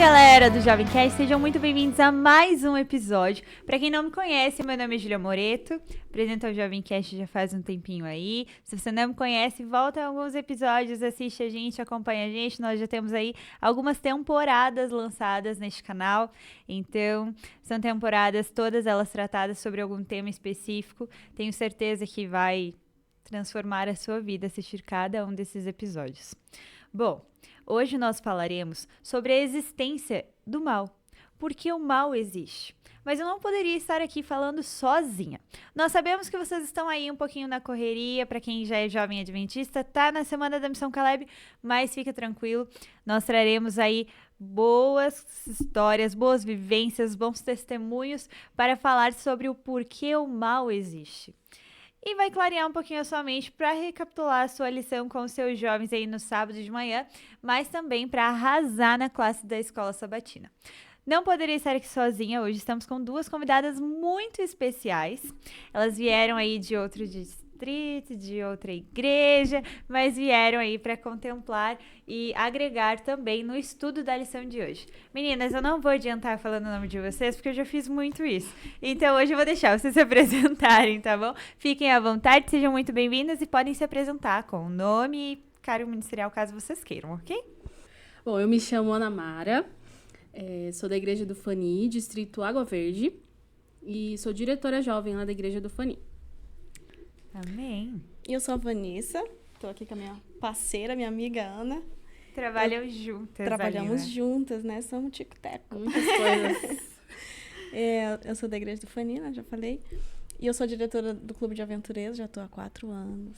Galera do Jovem Cast, sejam muito bem-vindos a mais um episódio. Para quem não me conhece, meu nome é Julia Moreto, apresento o Jovem Cast já faz um tempinho aí. Se você não me conhece, volta a alguns episódios, assiste a gente, acompanha a gente. Nós já temos aí algumas temporadas lançadas neste canal, então são temporadas todas elas tratadas sobre algum tema específico. Tenho certeza que vai transformar a sua vida assistir cada um desses episódios. Bom, hoje nós falaremos sobre a existência do mal, porque o mal existe. Mas eu não poderia estar aqui falando sozinha. Nós sabemos que vocês estão aí um pouquinho na correria, para quem já é jovem adventista, tá na Semana da Missão Caleb, mas fica tranquilo, nós traremos aí boas histórias, boas vivências, bons testemunhos para falar sobre o porquê o mal existe. E vai clarear um pouquinho a sua mente para recapitular a sua lição com os seus jovens aí no sábado de manhã, mas também para arrasar na classe da Escola Sabatina. Não poderia estar aqui sozinha, hoje estamos com duas convidadas muito especiais. Elas vieram aí de outro distrito, de outra igreja, mas vieram aí para contemplar e agregar também no estudo da lição de hoje. Meninas, eu não vou adiantar falando o nome de vocês, porque eu já fiz muito isso. Então hoje eu vou deixar vocês se apresentarem, tá bom? Fiquem à vontade, sejam muito bem-vindas e podem se apresentar com o nome e cargo ministerial, caso vocês queiram, ok? Bom, eu me chamo Ana Mara, sou da Igreja do Fani, distrito Água Verde, e sou diretora jovem lá da Igreja do Fani. Amém. Eu sou a Vanessa, tô aqui com a minha parceira, minha amiga Ana. Trabalham juntas. Trabalhamos ali, né? juntas, né? Somos tico-teco. Muitas coisas. Eu sou da Igreja do Fani, né? Já falei. E eu sou diretora do Clube de Aventureiros, já tô há 4 anos.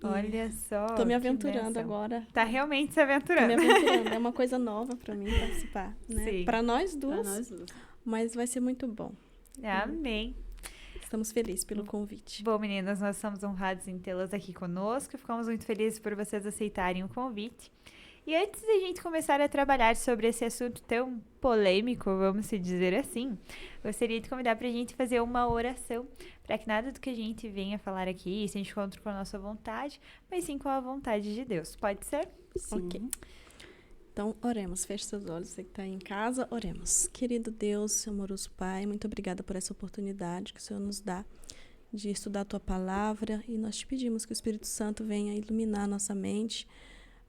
Olha só. Tô me que aventurando bênção. agora. Tá realmente se Tô aventurando. me aventurando. É uma coisa nova pra mim participar, né? Sim. Pra nós duas, Pra nós duas. mas vai ser muito bom. Amém. Estamos felizes pelo convite. Bom, meninas, nós estamos honrados em tê-las aqui conosco. Ficamos muito felizes por vocês aceitarem o convite. E antes de a gente começar a trabalhar sobre esse assunto tão polêmico, vamos se dizer assim, gostaria de convidar para a gente fazer uma oração, para que nada do que a gente venha falar aqui se encontre com a nossa vontade, mas sim com a vontade de Deus. Pode ser? Sim. Ok. Então, oremos. Feche seus olhos, você que está em casa, oremos. Querido Deus, amoroso Pai, muito obrigada por essa oportunidade que o Senhor nos dá de estudar a Tua Palavra, e nós te pedimos que o Espírito Santo venha iluminar a nossa mente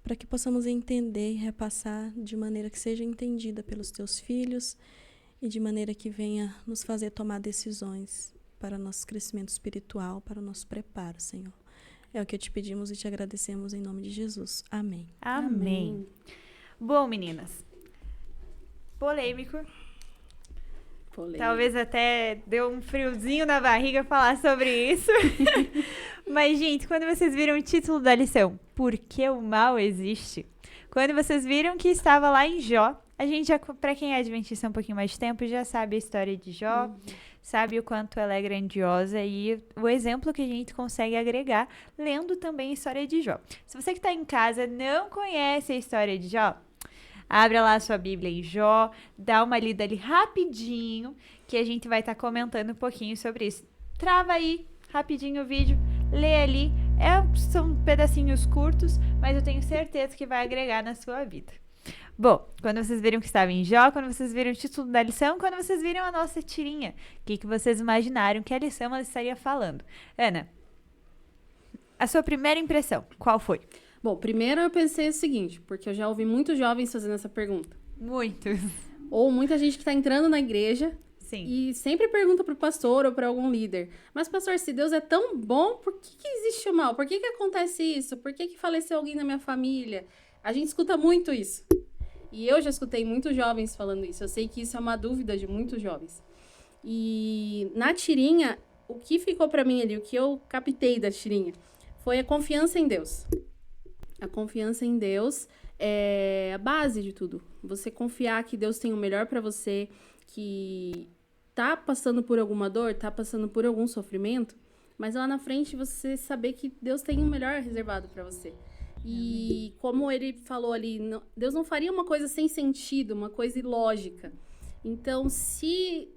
para que possamos entender e repassar de maneira que seja entendida pelos Teus filhos e de maneira que venha nos fazer tomar decisões para o nosso crescimento espiritual, para o nosso preparo, Senhor. É o que te pedimos e te agradecemos em nome de Jesus. Amém. Amém. Bom, meninas, polêmico. Talvez até deu um friozinho na barriga falar sobre isso. Mas, gente, quando vocês viram o título da lição, Por que o mal existe? Quando vocês viram que estava lá em Jó, a gente já, pra quem é adventista há um pouquinho mais de tempo, já sabe a história de Jó, sabe o quanto ela é grandiosa e o exemplo que a gente consegue agregar lendo também a história de Jó. Se você que está em casa não conhece a história de Jó, abra lá a sua Bíblia em Jó, dá uma lida ali rapidinho, que a gente vai estar comentando um pouquinho sobre isso. Trava aí, rapidinho o vídeo, lê ali. São pedacinhos curtos, mas eu tenho certeza que vai agregar na sua vida. Bom, quando vocês viram que estava em Jó, quando vocês viram o título da lição, quando vocês viram a nossa tirinha, o que vocês imaginaram que a lição ela estaria falando? Ana, a sua primeira impressão, qual foi? Bom, primeiro eu pensei o seguinte, porque eu já ouvi muitos jovens fazendo essa pergunta. Muitos. Ou muita gente que está entrando na igreja Sim. e sempre pergunta para o pastor ou para algum líder. Mas, pastor, se Deus é tão bom, por que existe o mal? Por que acontece isso? Por que faleceu alguém na minha família? A gente escuta muito isso. E eu já escutei muitos jovens falando isso. Eu sei que isso é uma dúvida de muitos jovens. E na tirinha, o que ficou para mim ali, o que eu captei da tirinha, foi a confiança em Deus. A confiança em Deus é a base de tudo. Você confiar que Deus tem o melhor para você, que tá passando por alguma dor, tá passando por algum sofrimento, mas lá na frente você saber que Deus tem o melhor reservado para você. E como ele falou ali, Deus não faria uma coisa sem sentido, uma coisa ilógica. Então, se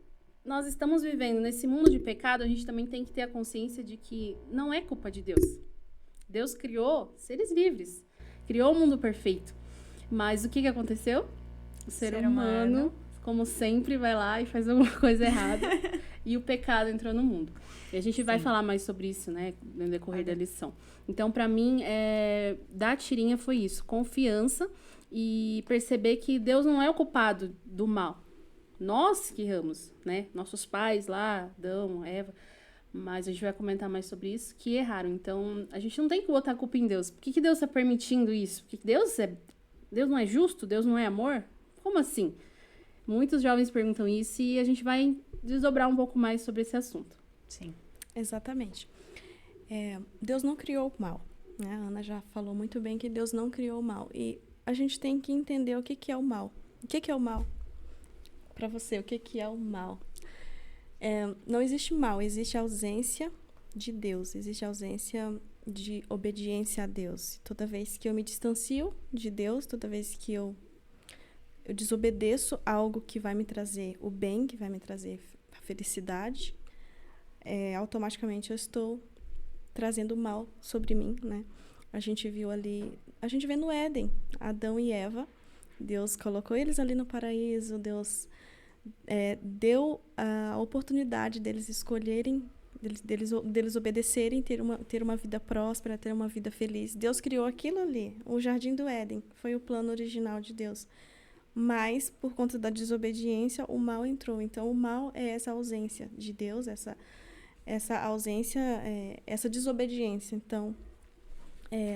nós estamos vivendo nesse mundo de pecado, a gente também tem que ter a consciência de que não é culpa de Deus. Deus criou seres livres, criou o mundo perfeito. Mas o que aconteceu? O ser humano, como sempre, vai lá e faz alguma coisa errada. E o pecado entrou no mundo. E a gente vai falar mais sobre isso, né, no decorrer da lição. Então, para mim, dar tirinha foi isso. Confiança e perceber que Deus não é o culpado do mal. Nós que erramos, né? Nossos pais lá, Adão, Eva. Mas a gente vai comentar mais sobre isso, que erraram. Então, a gente não tem que botar a culpa em Deus. Por que Deus está permitindo isso? Porque Deus não é justo? Deus não é amor? Como assim? Muitos jovens perguntam isso e a gente vai desdobrar um pouco mais sobre esse assunto. Sim. Exatamente. Deus não criou o mal, né? A Ana já falou muito bem que Deus não criou o mal. E a gente tem que entender o que é o mal. O que é o mal? Para você, o que é o mal? Não existe mal, existe ausência de Deus, existe ausência de obediência a Deus. Toda vez que eu me distancio de Deus, toda vez que eu desobedeço algo que vai me trazer o bem, que vai me trazer a felicidade, automaticamente eu estou trazendo o mal sobre mim, né? A gente vê no Éden, Adão e Eva, Deus colocou eles ali no paraíso, Deus deu a oportunidade deles escolherem, deles obedecerem, ter uma vida próspera, ter uma vida feliz. Deus criou aquilo ali, o Jardim do Éden, foi o plano original de Deus. Mas, por conta da desobediência, o mal entrou. Então, o mal é essa ausência de Deus, essa ausência, essa desobediência. Então,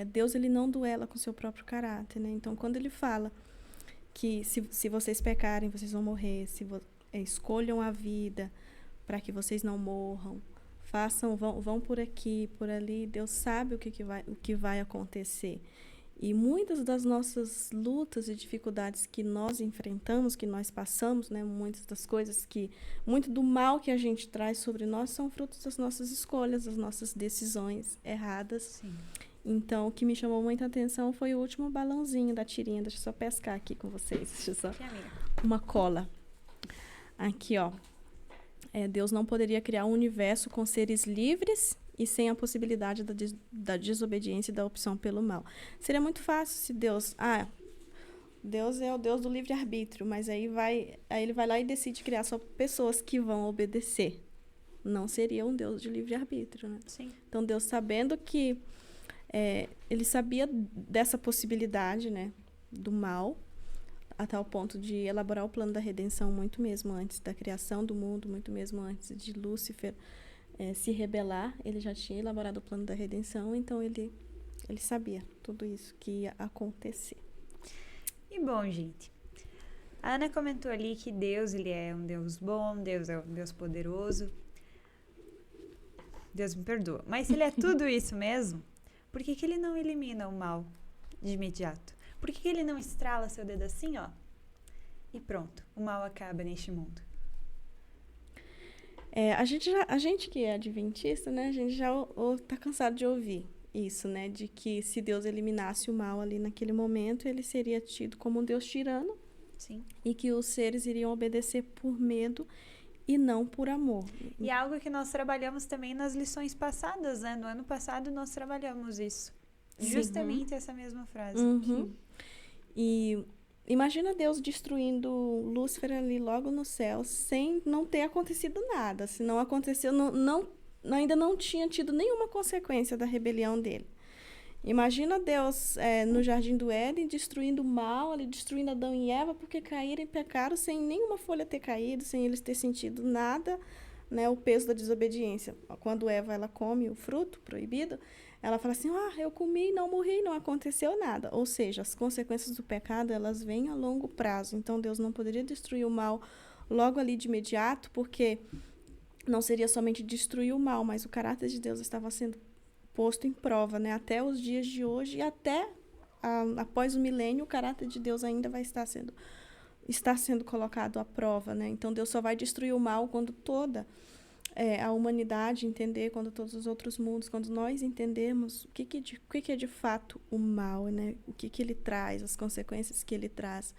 Deus ele não duela com o seu próprio caráter, né? Então, quando ele fala que se vocês pecarem, vocês vão morrer, escolham a vida para que vocês não morram, vão por aqui, por ali, Deus sabe o que vai acontecer. E muitas das nossas lutas e dificuldades que nós enfrentamos, que nós passamos, né, muitas das coisas muito do mal que a gente traz sobre nós são frutos das nossas escolhas, das nossas decisões erradas. Sim. Então, o que me chamou muita atenção foi o último balãozinho da tirinha. Deixa eu só pescar aqui com vocês. Deixa eu só... Uma cola. Aqui, ó. Deus não poderia criar um universo com seres livres e sem a possibilidade da desobediência e da opção pelo mal. Seria muito fácil se Deus é o Deus do livre-arbítrio, mas aí ele vai lá e decide criar só pessoas que vão obedecer. Não seria um Deus de livre-arbítrio, né? Sim. Então, Deus, sabendo que ele sabia dessa possibilidade, né, do mal, a tal ponto de elaborar o plano da redenção muito mesmo antes da criação do mundo, muito mesmo antes de Lúcifer se rebelar, ele já tinha elaborado o plano da redenção, então ele sabia tudo isso que ia acontecer. E bom, gente, a Ana comentou ali que Deus ele é um Deus bom, Deus é um Deus poderoso. Deus me perdoa. Mas se ele é tudo isso mesmo, por que ele não elimina o mal de imediato? Por que ele não estrala seu dedo assim, ó? E pronto, o mal acaba neste mundo. A gente que é adventista, né? A gente já tá cansado de ouvir isso, né? De que se Deus eliminasse o mal ali naquele momento, ele seria tido como um Deus tirano. Sim. E que os seres iriam obedecer por medo e não por amor. E é algo que nós trabalhamos também nas lições passadas, né? No ano passado nós trabalhamos isso. Sim. Justamente essa mesma frase. Uhum. E imagina Deus destruindo Lúcifer ali logo no céu, sem não ter acontecido nada. Se não aconteceu, ainda não tinha tido nenhuma consequência da rebelião dele. Imagina Deus no Jardim do Éden destruindo o mal, ali, destruindo Adão e Eva, porque caíram e pecaram sem nenhuma folha ter caído, sem eles ter sentido nada, né, o peso da desobediência. Quando Eva ela come o fruto proibido, ela fala assim, eu comi, não morri, não aconteceu nada. Ou seja, as consequências do pecado, elas vêm a longo prazo. Então, Deus não poderia destruir o mal logo ali de imediato, porque não seria somente destruir o mal, mas o caráter de Deus estava sendo posto em prova, né? Até os dias de hoje e até após o milênio, o caráter de Deus ainda vai está sendo colocado à prova, né? Então, Deus só vai destruir o mal quando toda a humanidade entender, quando todos os outros mundos, quando nós entendermos o que é de fato o mal, né? O que ele traz, as consequências que ele traz.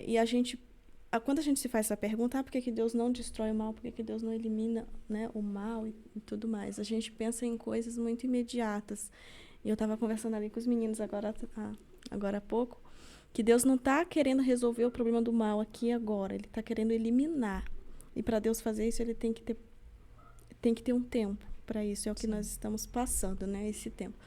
E quando a gente se faz essa pergunta, por que Deus não destrói o mal, por que Deus não elimina, né, o mal e tudo mais, a gente pensa em coisas muito imediatas. E eu estava conversando ali com os meninos agora há pouco, Que Deus não está querendo resolver o problema do mal aqui e agora. Ele está querendo eliminar. E para Deus fazer isso, ele tem que ter um tempo para isso. É o que nós estamos passando, né? Esse tempo.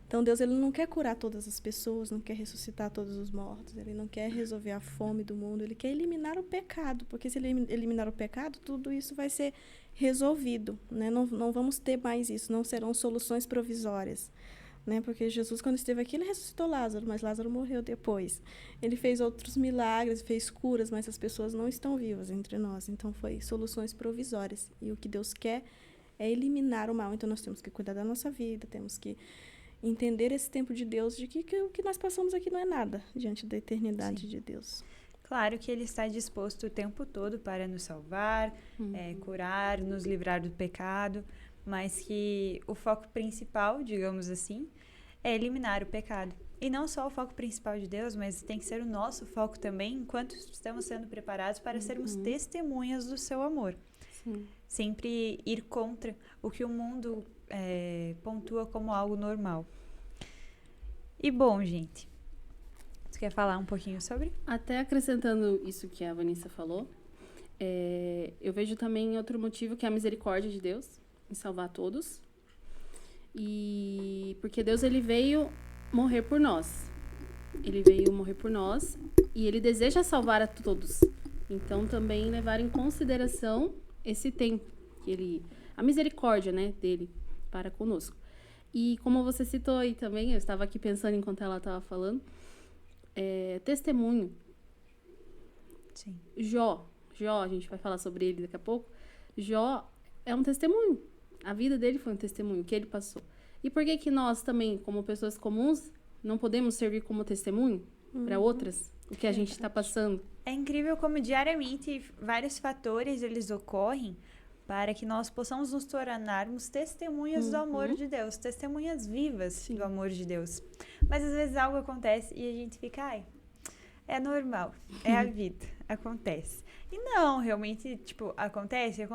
Então, Deus, ele não quer curar todas as pessoas, não quer ressuscitar todos os mortos, ele não quer resolver a fome do mundo, ele quer eliminar o pecado, porque se ele eliminar o pecado, tudo isso vai ser resolvido, né? Não vamos ter mais isso, não serão soluções provisórias, né? Porque Jesus, quando esteve aqui, ele ressuscitou Lázaro, mas Lázaro morreu depois. Ele fez outros milagres, fez curas, mas as pessoas não estão vivas entre nós, então foi soluções provisórias. E o que Deus quer é eliminar o mal, então nós temos que cuidar da nossa vida, temos que entender esse tempo de Deus, de que o que nós passamos aqui não é nada diante da eternidade de Deus. Claro que ele está disposto o tempo todo para nos salvar, curar, nos livrar do pecado, mas que o foco principal, digamos assim, é eliminar o pecado. E não só o foco principal de Deus, mas tem que ser o nosso foco também, enquanto estamos sendo preparados para sermos testemunhas do seu amor. Sim. Sempre ir contra o que o mundo pontua como algo normal. E bom, gente, você quer falar um pouquinho sobre? Até acrescentando isso que a Vanessa falou, eu vejo também outro motivo, que é a misericórdia de Deus em salvar todos. E porque Deus, ele veio morrer por nós. Ele veio morrer por nós e ele deseja salvar a todos. Então, também levar em consideração esse tempo que a misericórdia, né, dele para conosco. E como você citou aí também, eu estava aqui pensando enquanto ela estava falando, testemunho. Sim. Jó, a gente vai falar sobre ele daqui a pouco. Jó é um testemunho. A vida dele foi um testemunho, o que ele passou. E por que nós também, como pessoas comuns, não podemos servir como testemunho para outras, o que a gente está passando? É incrível como diariamente vários fatores eles ocorrem para que nós possamos nos tornarmos testemunhas do amor de Deus, testemunhas vivas do amor de Deus. Mas às vezes algo acontece e a gente fica, é normal, é a vida, acontece. E não, realmente, acontece,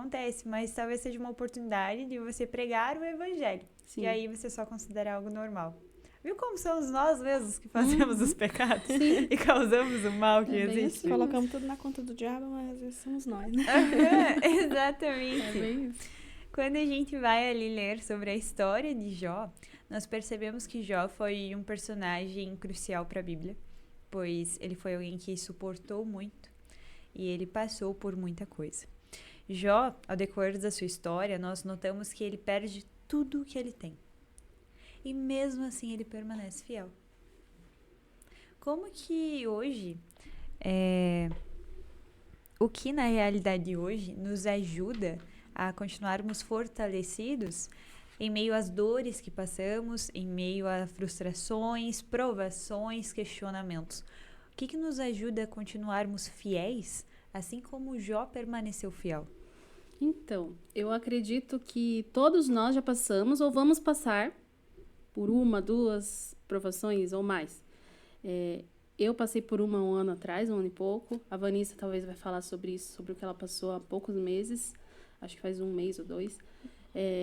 mas talvez seja uma oportunidade de você pregar o evangelho. Sim. E aí você só considera algo normal. Viu como somos nós mesmos que fazemos os pecados e causamos o mal que existe? Colocamos tudo na conta do diabo, mas às vezes somos nós, né? Exatamente. É bem isso. Quando a gente vai ali ler sobre a história de Jó, nós percebemos que Jó foi um personagem crucial para a Bíblia, pois ele foi alguém que suportou muito e ele passou por muita coisa. Jó, ao decorrer da sua história, nós notamos que ele perde tudo o que ele tem. E mesmo assim ele permanece fiel. Como que hoje, o que na realidade hoje nos ajuda a continuarmos fortalecidos em meio às dores que passamos, em meio a frustrações, provações, questionamentos? O que nos ajuda a continuarmos fiéis, assim como Jó permaneceu fiel? Então, eu acredito que todos nós já passamos ou vamos passar por 1, 2 provações ou mais. Eu passei por um ano atrás, 1 ano e pouco. A Vanessa talvez vai falar sobre isso, sobre o que ela passou há poucos meses. Acho que faz 1 mês ou 2.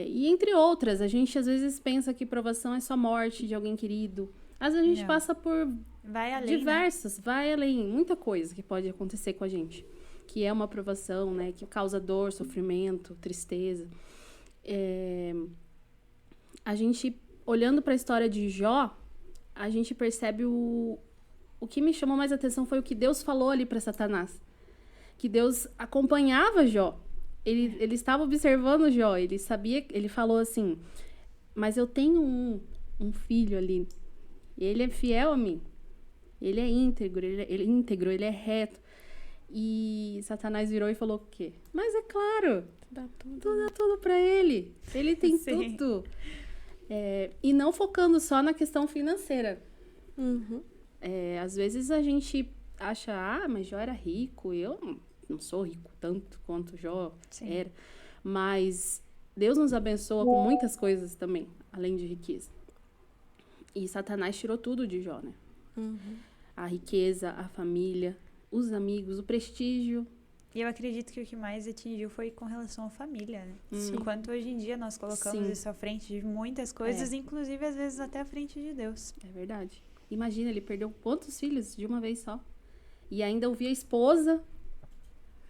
E entre outras, a gente às vezes pensa que provação é só morte de alguém querido. Às vezes a gente passa por vai além, diversas, vai além, muita coisa que pode acontecer com a gente. Que é uma provação, né? Que causa dor, sofrimento, tristeza. A gente, olhando para a história de Jó, a gente percebe o que me chamou mais atenção foi o que Deus falou ali para Satanás. Que Deus acompanhava Jó. Ele estava observando Jó. Ele sabia, ele falou assim, mas eu tenho um filho ali. Ele é fiel a mim. Ele é íntegro, ele é reto. E Satanás virou e falou o quê? Mas é claro, dá tudo para ele. Ele tem tudo. E não focando só na questão financeira. Às vezes a gente acha, mas Jó era rico. Eu não sou rico tanto quanto Jó era. Mas Deus nos abençoa com muitas coisas também, além de riqueza. E Satanás tirou tudo de Jó, né? A riqueza, a família, os amigos, o prestígio. E eu acredito que o que mais atingiu foi com relação à família, né? Enquanto hoje em dia nós colocamos isso à frente de muitas coisas, inclusive às vezes até à frente de Deus. É verdade. Imagina, ele perdeu quantos filhos de uma vez só? E ainda ouvia a esposa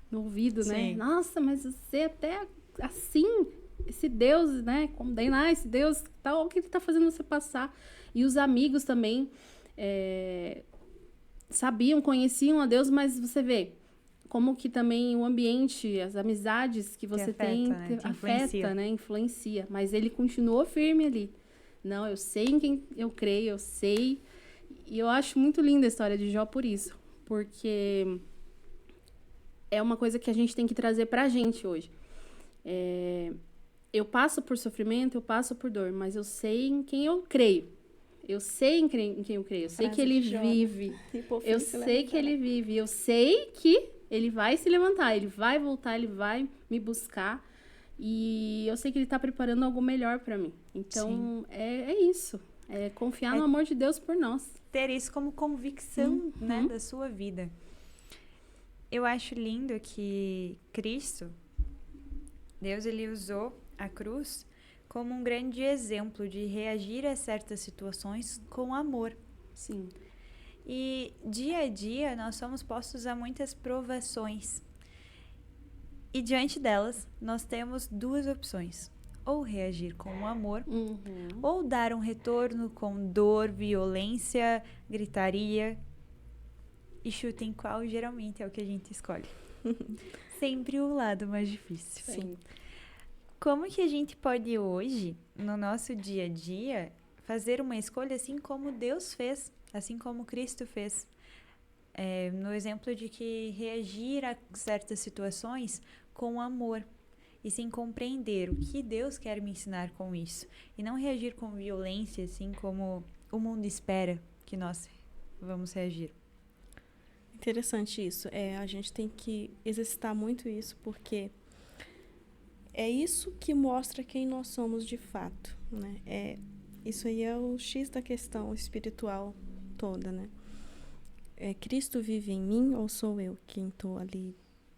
no ouvido, né? Sim. Nossa, mas você até assim, esse Deus, né? Condenar esse Deus, tal, o que ele tá fazendo você passar? E os amigos também sabiam, conheciam a Deus, mas você vê como que também o ambiente, as amizades que você afeta, tem, né? Te afeta, influencia. né? Influencia. Mas ele continuou firme ali. Não, eu sei em quem eu creio, eu sei. E eu acho muito linda a história de Jó por isso. Porque é uma coisa que a gente tem que trazer pra gente hoje. Eu passo por sofrimento, eu passo por dor, mas eu sei em quem eu creio. Eu sei em quem eu creio. Eu sei Frase que ele de Jó, né? vive. E por fim Eu se sei que levantará. ele vive. Eu sei que ele vai se levantar, ele vai voltar, ele vai me buscar. E eu sei que ele tá preparando algo melhor pra mim. Então, é isso. É confiar no amor de Deus por nós. Ter isso como convicção, né, da sua vida. Eu acho lindo que Cristo, Deus, ele usou a cruz como um grande exemplo de reagir a certas situações com amor. Sim. E dia a dia nós somos postos a muitas provações. E diante delas, nós temos duas opções. Ou reagir com amor, ou dar um retorno com dor, violência, gritaria. E chutem qual geralmente é o que a gente escolhe. Sempre o lado mais difícil. Sim. Como que a gente pode hoje, no nosso dia a dia, fazer uma escolha assim como Deus fez, assim como Cristo fez? No exemplo de que reagir a certas situações com amor. E sim compreender o que Deus quer me ensinar com isso. E não reagir com violência, assim como o mundo espera que nós vamos reagir. Interessante isso. A gente tem que exercitar muito isso, porque é isso que mostra quem nós somos de fato, né? Isso aí é o X da questão espiritual toda, né? Cristo vive em mim ou sou eu quem estou ali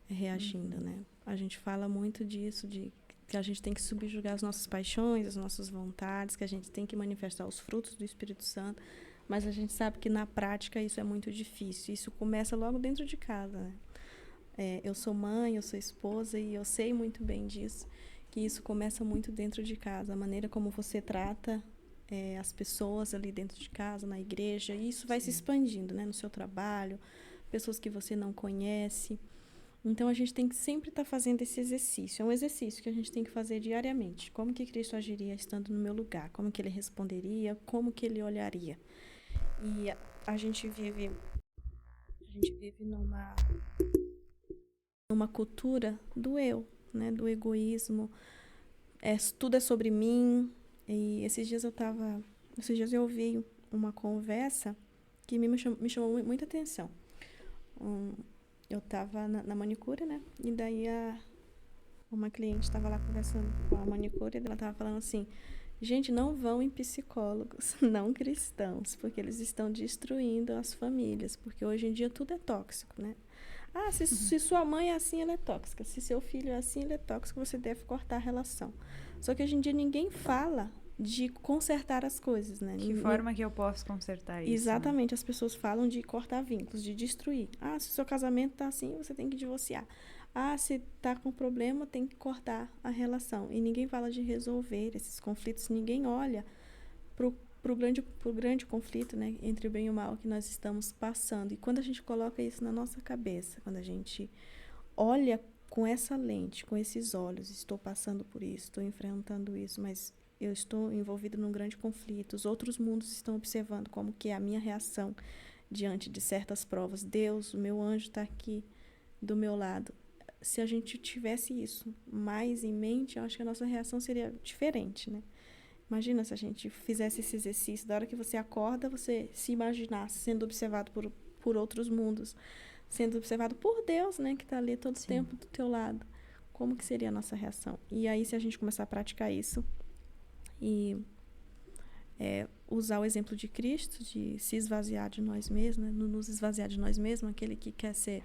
reagindo, né? A gente fala muito disso, de que a gente tem que subjugar as nossas paixões, as nossas vontades, que a gente tem que manifestar os frutos do Espírito Santo, mas a gente sabe que na prática isso é muito difícil. Isso começa logo dentro de casa, né? Eu sou mãe, eu sou esposa e eu sei muito bem disso, que isso começa muito dentro de casa. A maneira como você trata as pessoas ali dentro de casa, na igreja, e isso vai se expandindo, né? No seu trabalho, pessoas que você não conhece. Então, a gente tem que sempre estar fazendo esse exercício. É um exercício que a gente tem que fazer diariamente. Como que Cristo agiria estando no meu lugar? Como que ele responderia? Como que ele olharia? E a gente vive numa cultura do eu, né? Do egoísmo. Tudo é sobre mim. E esses dias eu ouvi uma conversa que me chamou muita atenção. Eu estava na manicure, né? E daí uma cliente estava lá conversando com a manicure e ela estava falando assim: gente, não vão em psicólogos não cristãos, porque eles estão destruindo as famílias, porque hoje em dia tudo é tóxico, né? Se sua mãe é assim, ela é tóxica. Se seu filho é assim, ele é tóxico, você deve cortar a relação. Só que hoje em dia ninguém fala de consertar as coisas, né? Que forma que eu posso consertar isso? Exatamente, né? As pessoas falam de cortar vínculos, de destruir. Se o seu casamento tá assim, você tem que divorciar. Se tá com problema, tem que cortar a relação. E ninguém fala de resolver esses conflitos, ninguém olha pro grande conflito, né, entre o bem e o mal que nós estamos passando. E quando a gente coloca isso na nossa cabeça, quando a gente olha com essa lente, com esses olhos, estou passando por isso, estou enfrentando isso, mas eu estou envolvido num grande conflito, os outros mundos estão observando como que é a minha reação diante de certas provas. Deus, o meu anjo está aqui do meu lado. Se a gente tivesse isso mais em mente, eu acho que a nossa reação seria diferente, né? Imagina se a gente fizesse esse exercício, da hora que você acorda, você se imaginasse sendo observado por outros mundos, sendo observado por Deus, né, que está ali todo o tempo do teu lado. Como que seria a nossa reação? E aí, se a gente começar a praticar isso e usar o exemplo de Cristo, de se esvaziar de nós mesmos, né, nos esvaziar de nós mesmos, aquele que quer ser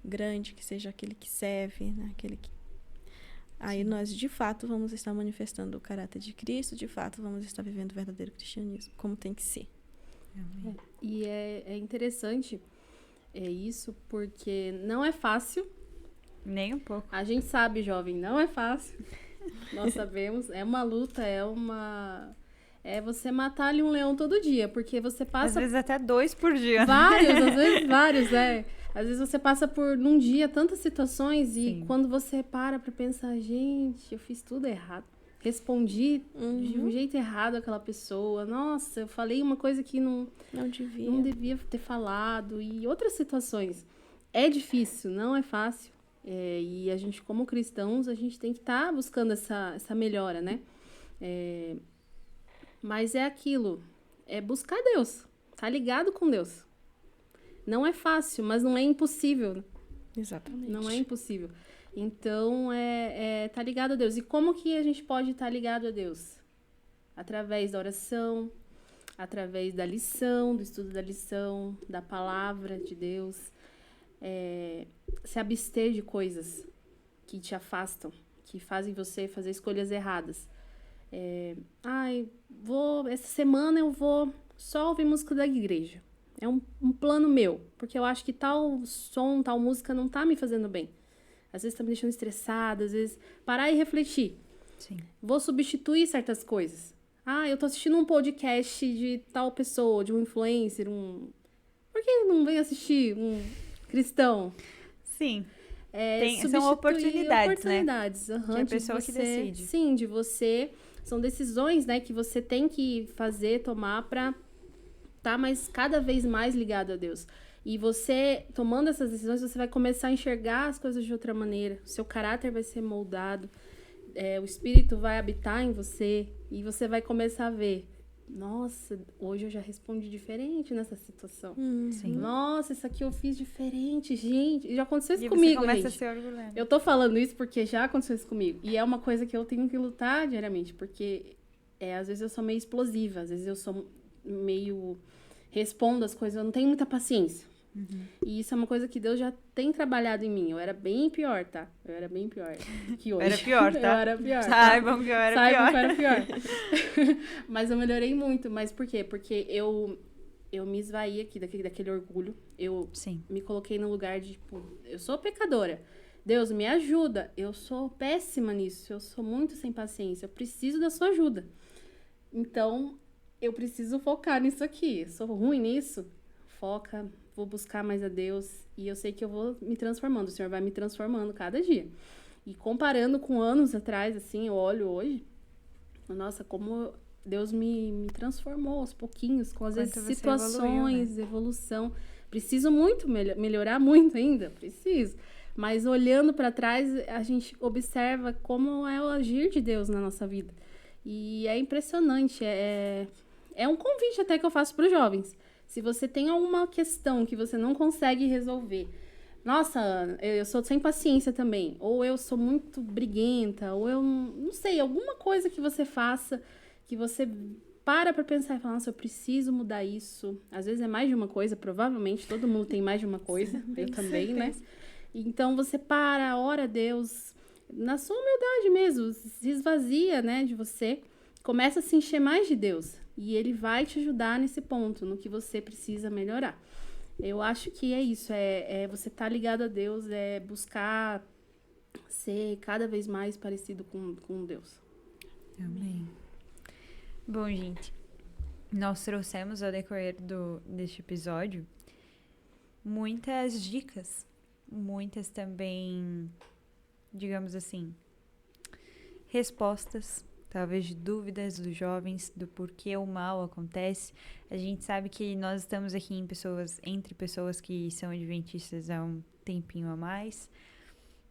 grande, que seja aquele que serve, né, aquele que... Aí nós, de fato, vamos estar manifestando o caráter de Cristo, de fato, vamos estar vivendo o verdadeiro cristianismo, como tem que ser. Amém. E é interessante isso, porque não é fácil. Nem um pouco. A gente sabe, jovem, não é fácil. Nós sabemos, é uma luta, é você matar ali um leão todo dia, porque você Às passa vezes até 2 por dia. vários, às vezes vários, Às vezes você passa num dia tantas situações e Sim. quando você para pra pensar, gente, eu fiz tudo errado. Respondi de um jeito errado àquela pessoa. Nossa, eu falei uma coisa que não devia ter falado. E outras situações. É difícil, não é fácil. E a gente, como cristãos, a gente tem que estar buscando essa melhora, né? Mas é aquilo. É buscar Deus. Tá ligado com Deus. Não é fácil, mas não é impossível. Exatamente. Não é impossível. Então, tá ligado a Deus. E como que a gente pode estar ligado a Deus? Através da oração, através da lição, do estudo da lição, da palavra de Deus. Se abster de coisas que te afastam, que fazem você fazer escolhas erradas. Essa semana eu vou só ouvir música da igreja. É um plano meu, porque eu acho que tal som, tal música não tá me fazendo bem. Às vezes tá me deixando estressada, às vezes parar e refletir. Sim. Vou substituir certas coisas. Eu tô assistindo um podcast de tal pessoa, de um influencer, Por que não vem assistir um cristão? Sim. São Substituir oportunidades, né? Que a pessoa que decide. Sim, de você. São decisões, né, que você tem que fazer, tomar pra estar cada vez mais ligado a Deus. E você, tomando essas decisões, você vai começar a enxergar as coisas de outra maneira. O seu caráter vai ser moldado. O Espírito vai habitar em você. E você vai começar a ver. Nossa, hoje eu já respondi diferente nessa situação. Sim. Nossa, isso aqui eu fiz diferente, gente. Já aconteceu isso E comigo, você começa gente. a se orgulhar. Eu tô falando isso porque já aconteceu isso comigo. E é uma coisa que eu tenho que lutar diariamente. Porque às vezes eu sou meio explosiva. Às vezes eu sou meio... Respondo as coisas, eu não tenho muita paciência. E isso é uma coisa que Deus já tem trabalhado em mim. Eu era bem pior, tá? Eu era bem pior que hoje. Era pior, tá? Eu era pior. Saibam que eu era Saibam pior. que eu era pior. Mas eu melhorei muito. Mas por quê? Porque eu me esvaí aqui daquele orgulho. Eu Sim. me coloquei no lugar de, eu sou pecadora. Deus, me ajuda. Eu sou péssima nisso. Eu sou muito sem paciência. Eu preciso da sua ajuda. Então, eu preciso focar nisso aqui. Eu sou ruim nisso. Foca, vou buscar mais a Deus. E eu sei que eu vou me transformando. O Senhor vai me transformando cada dia. E comparando com anos atrás, assim, eu olho hoje. Nossa, como Deus me transformou aos pouquinhos. Com às vezes situações, evolução. Preciso muito melhorar muito ainda. Preciso. Mas olhando para trás, a gente observa como é o agir de Deus na nossa vida. E é impressionante. É um convite até que eu faço para os jovens. Se você tem alguma questão que você não consegue resolver, nossa, Ana, eu sou sem paciência também, ou eu sou muito briguenta, ou eu não sei, alguma coisa que você faça, que você para pensar e fala, nossa, eu preciso mudar isso. Às vezes é mais de uma coisa, provavelmente todo mundo tem mais de uma coisa, eu também, né? Então você ora a Deus, na sua humildade mesmo, se esvazia, né, de você, começa a se encher mais de Deus. E ele vai te ajudar nesse ponto, no que você precisa melhorar. Eu acho que é isso, você estar ligado a Deus, é buscar ser cada vez mais parecido com Deus. Amém. Bom, gente, nós trouxemos ao decorrer deste episódio muitas dicas, muitas também, digamos assim, respostas, talvez de dúvidas dos jovens, do porquê o mal acontece. A gente sabe que nós estamos aqui entre pessoas que são adventistas há um tempinho a mais,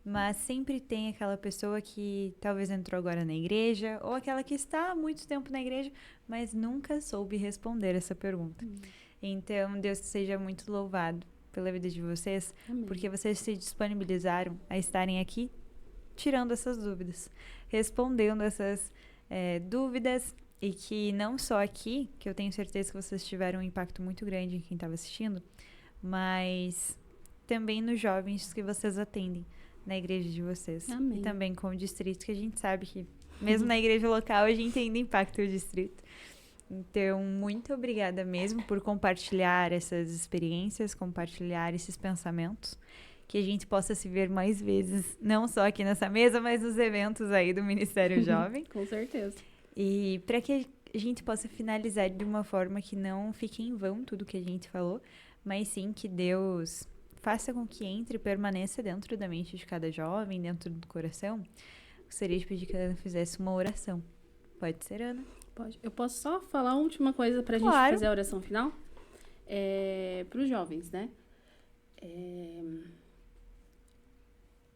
mas sempre tem aquela pessoa que talvez entrou agora na igreja, ou aquela que está há muito tempo na igreja, mas nunca soube responder essa pergunta. Então, Deus seja muito louvado pela vida de vocês, Amém. porque vocês se disponibilizaram a estarem aqui tirando essas dúvidas, respondendo essas dúvidas, e que não só aqui, que eu tenho certeza que vocês tiveram um impacto muito grande em quem estava assistindo, mas também nos jovens que vocês atendem na igreja de vocês. Amém. E também com o distrito, que a gente sabe que mesmo na igreja local a gente ainda impacta o distrito. Então, muito obrigada mesmo por compartilhar essas experiências, compartilhar esses pensamentos. Que a gente possa se ver mais vezes, não só aqui nessa mesa, mas nos eventos aí do Ministério Jovem. Com certeza. E para que a gente possa finalizar de uma forma que não fique em vão tudo que a gente falou, mas sim que Deus faça com que entre e permaneça dentro da mente de cada jovem, dentro do coração. Gostaria de pedir que a Ana fizesse uma oração. Pode ser, Ana? Pode. Eu posso só falar uma última coisa pra gente fazer a oração final? Para os jovens, né?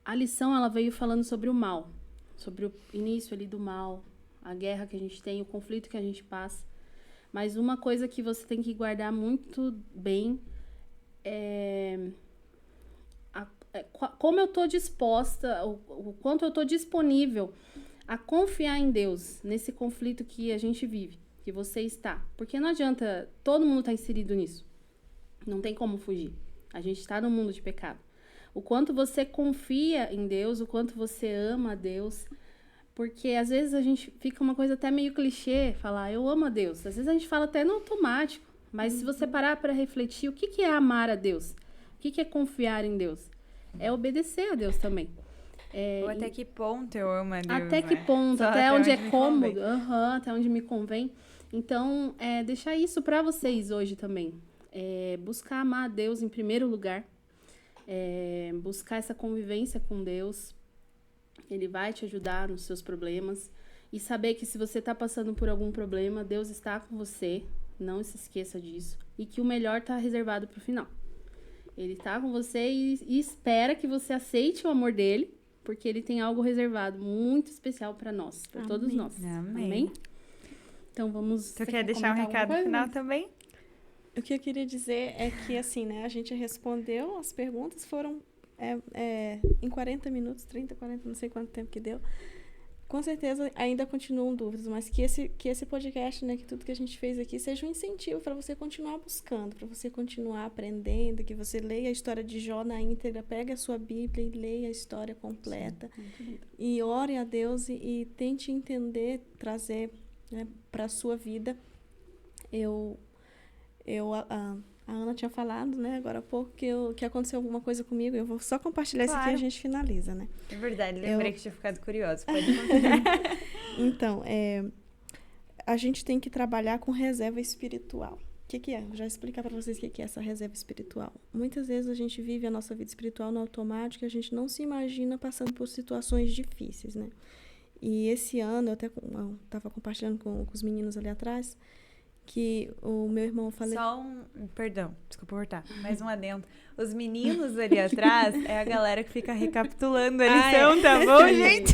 A lição, ela veio falando sobre o mal, sobre o início ali do mal, a guerra que a gente tem, o conflito que a gente passa. Mas uma coisa que você tem que guardar muito bem como eu tô disposta, o quanto eu tô disponível a confiar em Deus nesse conflito que a gente vive, que você está. Porque não adianta, todo mundo tá inserido nisso. Não tem como fugir. A gente está no mundo de pecado. O quanto você confia em Deus, o quanto você ama a Deus. Porque às vezes a gente fica uma coisa até meio clichê, falar eu amo a Deus. Às vezes a gente fala até no automático. Mas se você parar para refletir, o que é amar a Deus? O que é confiar em Deus? É obedecer a Deus também. Ou até que ponto eu amo a Deus, até que ponto, até onde é cômodo, até onde me convém. Então, deixar isso para vocês hoje também. Buscar amar a Deus em primeiro lugar. Buscar essa convivência com Deus. Ele vai te ajudar nos seus problemas. E saber que se você está passando por algum problema, Deus está com você. Não se esqueça disso. E que o melhor está reservado para o final. Ele está com você e espera que você aceite o amor dele. Porque ele tem algo reservado muito especial para nós, para todos nós. Amém? Então vamos... Você quer deixar um recado final também? O que eu queria dizer é que, assim, né, a gente respondeu, as perguntas foram em 40 minutos, 30, 40, não sei quanto tempo que deu. Com certeza ainda continuam dúvidas, mas que esse podcast, né, que tudo que a gente fez aqui seja um incentivo para você continuar buscando, para você continuar aprendendo, que você leia a história de Jó na íntegra, pegue a sua Bíblia e leia a história completa. Sim, e ore a Deus e tente entender, trazer, né, para a sua vida. A Ana tinha falado, né, agora há pouco, que aconteceu alguma coisa comigo. Eu vou só compartilhar isso aqui e a gente finaliza, né? É verdade, lembrei que tinha ficado curiosa. Pode continuar. Então, a gente tem que trabalhar com reserva espiritual. O que é? Vou já explicar para vocês o que é essa reserva espiritual. Muitas vezes a gente vive a nossa vida espiritual no automático e a gente não se imagina passando por situações difíceis, né? E esse ano, eu estava compartilhando com os meninos ali atrás, que o meu irmão faleceu. Perdão, desculpa cortar, mais um adendo. Os meninos ali atrás é a galera que fica recapitulando a lição, tá bom, gente?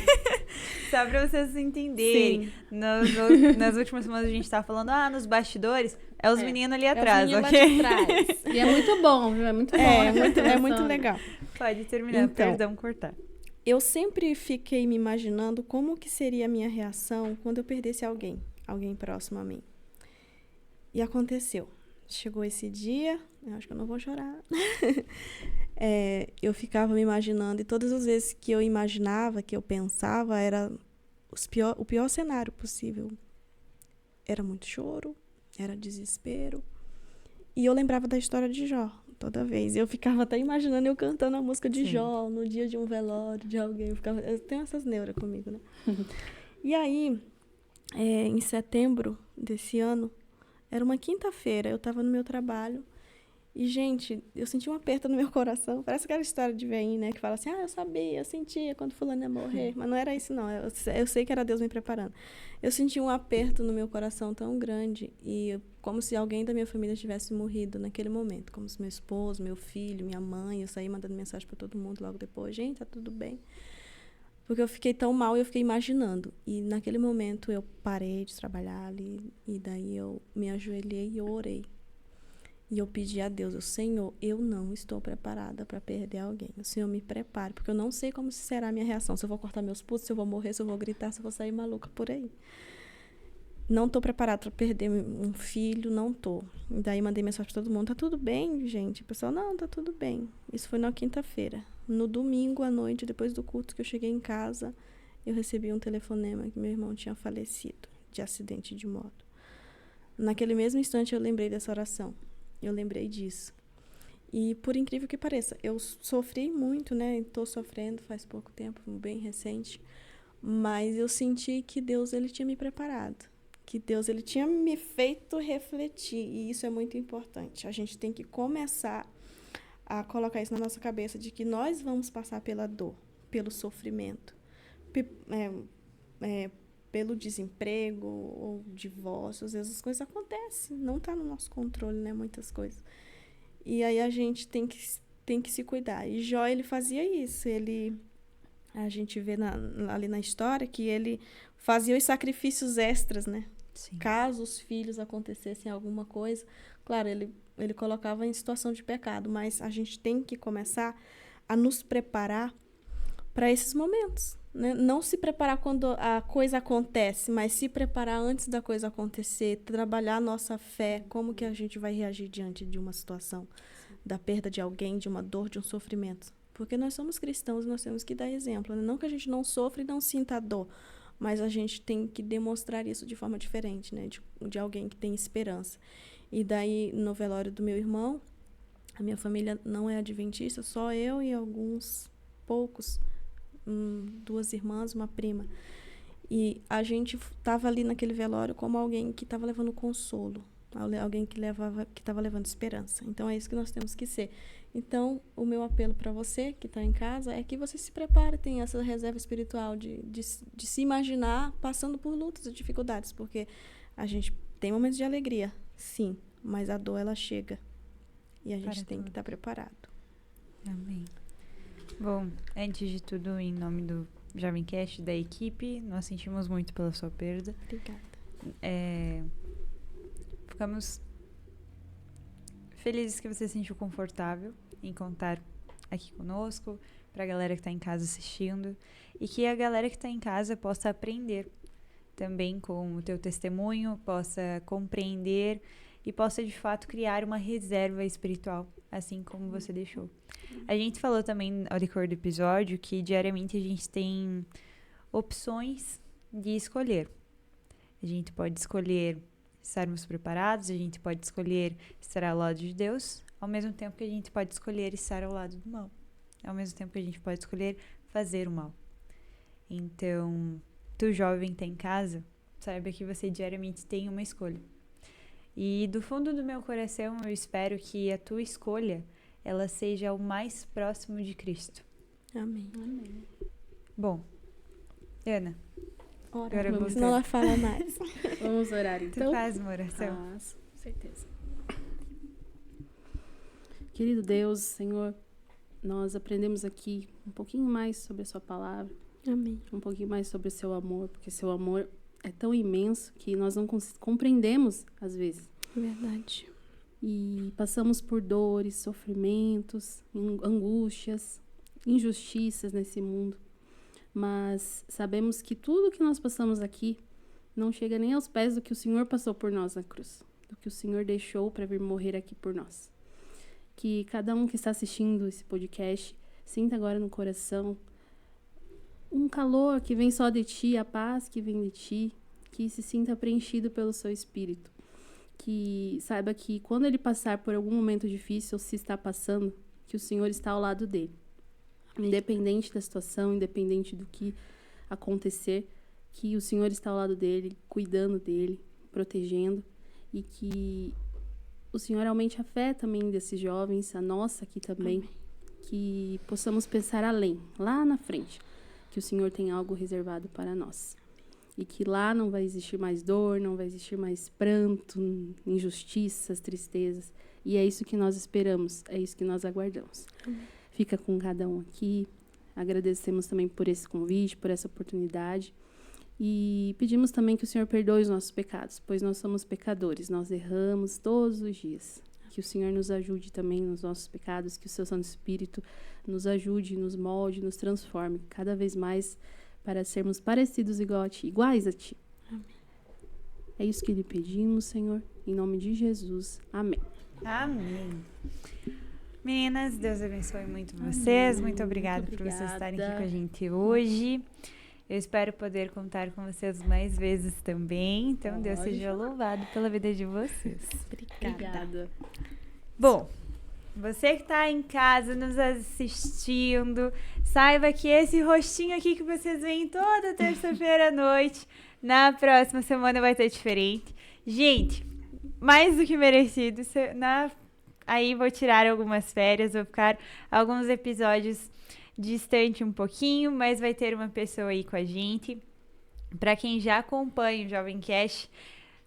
Só pra vocês entenderem. Nas últimas semanas a gente tava falando, nos bastidores, os meninos ali atrás, os meninos lá de trás. E é muito bom, viu? É muito bom. É muito legal. Pode terminar, então, perdão, cortar. Eu sempre fiquei me imaginando como que seria a minha reação quando eu perdesse alguém próximo a mim. E aconteceu. Chegou esse dia, eu acho que eu não vou chorar. Eu ficava me imaginando, e todas as vezes que eu imaginava, que eu pensava, era o pior cenário possível. Era muito choro, era desespero. E eu lembrava da história de Jó, toda vez. Eu ficava até imaginando eu cantando a música de Jó, no dia de um velório de alguém. Eu tenho essas neuras comigo, né? E aí, em setembro desse ano, era uma quinta-feira, eu estava no meu trabalho e, gente, eu senti um aperto no meu coração. Parece aquela história de veinho, né? Que fala assim, eu sabia, eu sentia quando fulano ia morrer. Mas não era isso, não. Eu sei que era Deus me preparando. Eu senti um aperto no meu coração tão grande e como se alguém da minha família tivesse morrido naquele momento. Como se meu esposo, meu filho, minha mãe. Eu saí mandando mensagem para todo mundo logo depois. Gente, tá tudo bem. Porque eu fiquei tão mal e eu fiquei imaginando. E naquele momento eu parei de trabalhar ali. E daí eu me ajoelhei e eu orei. E eu pedi a Deus, Senhor, eu não estou preparada para perder alguém. O Senhor me prepare, porque eu não sei como será a minha reação. Se eu vou cortar meus pulsos, se eu vou morrer, se eu vou gritar, se eu vou sair maluca por aí. Não estou preparada para perder um filho, não estou. E daí mandei mensagem para todo mundo, tá tudo bem, gente? O pessoal, não, tá tudo bem. Isso foi na quinta-feira. No domingo à noite, depois do culto que eu cheguei em casa, eu recebi um telefonema que meu irmão tinha falecido de acidente de moto. Naquele mesmo instante eu lembrei dessa oração. Eu lembrei disso. E por incrível que pareça, eu sofri muito, né? Estou sofrendo faz pouco tempo, bem recente. Mas eu senti que Deus, ele tinha me preparado. Que Deus, ele tinha me feito refletir. E isso é muito importante. A gente tem que começar a colocar isso na nossa cabeça, de que nós vamos passar pela dor, pelo sofrimento, pelo desemprego ou divórcio. Às vezes as coisas acontecem, não está no nosso controle, né? Muitas coisas. E aí a gente tem que se cuidar. E Jó, ele fazia isso. A gente vê ali na história que ele fazia os sacrifícios extras, né? Sim. Caso os filhos acontecessem alguma coisa. Claro, ele colocava em situação de pecado, mas a gente tem que começar a nos preparar para esses momentos, né? Não se preparar quando a coisa acontece, mas se preparar antes da coisa acontecer, trabalhar a nossa fé, como que a gente vai reagir diante de uma situação, da perda de alguém, de uma dor, de um sofrimento. Porque nós somos cristãos e nós temos que dar exemplo, né? Não que a gente não sofra e não sinta a dor, mas a gente tem que demonstrar isso de forma diferente, né? De alguém que tem esperança. E daí, no velório do meu irmão, a minha família não é adventista, só eu e alguns poucos, 2 irmãs, uma prima. E a gente estava ali naquele velório como alguém que estava levando consolo, alguém que estava levando esperança. Então, é isso que nós temos que ser. Então, o meu apelo para você que está em casa é que você se prepare, tenha essa reserva espiritual de se imaginar passando por lutas e dificuldades, porque a gente tem momentos de alegria, sim, mas a dor, ela chega. E a gente tem que estar preparado. Amém. Bom, antes de tudo, em nome do Jovemcast, da equipe, nós sentimos muito pela sua perda. Obrigada. Ficamos felizes que você se sentiu confortável em contar aqui conosco, para a galera que está em casa assistindo, e que a galera que está em casa possa aprender também com o teu testemunho, possa compreender e possa de fato criar uma reserva espiritual, assim como você deixou. A gente falou também ao decorrer do episódio que diariamente a gente tem opções de escolher. A gente pode escolher estarmos preparados, a gente pode escolher estar ao lado de Deus, ao mesmo tempo que a gente pode escolher estar ao lado do mal, ao mesmo tempo que a gente pode escolher fazer o mal. Então, tu jovem tá em casa, saiba que você diariamente tem uma escolha. E do fundo do meu coração, eu espero que a tua escolha, ela seja o mais próximo de Cristo. Amém. Amém. Bom, Ana, Ora, agora senão ela fala mais. Vamos orar, tu então? faz uma oração. Faço, com certeza. Querido Deus, Senhor, nós aprendemos aqui um pouquinho mais sobre a sua palavra, Amém. um pouquinho mais sobre o seu amor, porque seu amor é tão imenso que nós não compreendemos às vezes. Verdade. E passamos por dores, sofrimentos, angústias, injustiças nesse mundo. Mas sabemos que tudo que nós passamos aqui não chega nem aos pés do que o Senhor passou por nós na cruz, do que o Senhor deixou para vir morrer aqui por nós. Que cada um que está assistindo esse podcast sinta agora no coração um calor que vem só de ti, a paz que vem de ti, que se sinta preenchido pelo seu espírito. Que saiba que quando ele passar por algum momento difícil, ou se está passando, que o Senhor está ao lado dele. Independente da situação, independente do que acontecer, que o Senhor está ao lado dele, cuidando dele, protegendo, e que o Senhor aumente a fé também desses jovens, a nossa aqui também. Amém. Que possamos pensar além, lá na frente, que o Senhor tem algo reservado para nós. E que lá não vai existir mais dor, não vai existir mais pranto, injustiças, tristezas. E é isso que nós esperamos, é isso que nós aguardamos. Amém. Fica com cada um aqui. Agradecemos também por esse convite, por essa oportunidade. E pedimos também que o Senhor perdoe os nossos pecados, pois nós somos pecadores, nós erramos todos os dias. Que o Senhor nos ajude também nos nossos pecados, que o seu Santo Espírito nos ajude, nos molde, nos transforme cada vez mais para sermos parecidos iguais a Ti. Amém. É isso que lhe pedimos, Senhor, em nome de Jesus. Amém. Amém. Meninas, Deus abençoe muito vocês. Muito obrigada por vocês estarem aqui com a gente hoje. Eu espero poder contar com vocês mais vezes também. Então, Deus seja louvado pela vida de vocês. Obrigada. Bom, você que está em casa nos assistindo, saiba que esse rostinho aqui que vocês veem toda terça-feira à noite, na próxima semana vai ter diferente. Gente, mais do que merecido. Aí vou tirar algumas férias, vou ficar alguns episódios distante um pouquinho, mas vai ter uma pessoa aí com a gente. Para quem já acompanha o Jovem Cast,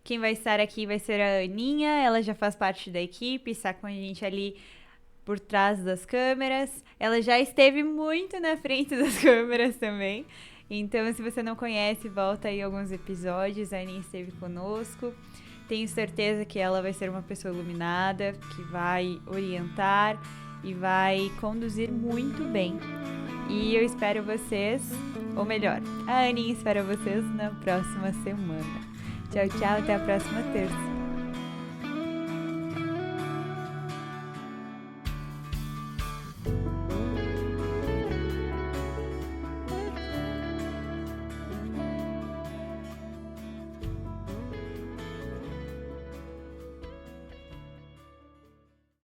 quem vai estar aqui vai ser a Aninha, ela já faz parte da equipe, está com a gente ali por trás das câmeras. Ela já esteve muito na frente das câmeras também. Então, se você não conhece, volta aí alguns episódios, a Aninha esteve conosco. Tenho certeza que ela vai ser uma pessoa iluminada, que vai orientar e vai conduzir muito bem. E eu espero vocês, ou melhor, a Aninha espera vocês na próxima semana. Tchau, tchau, até a próxima terça.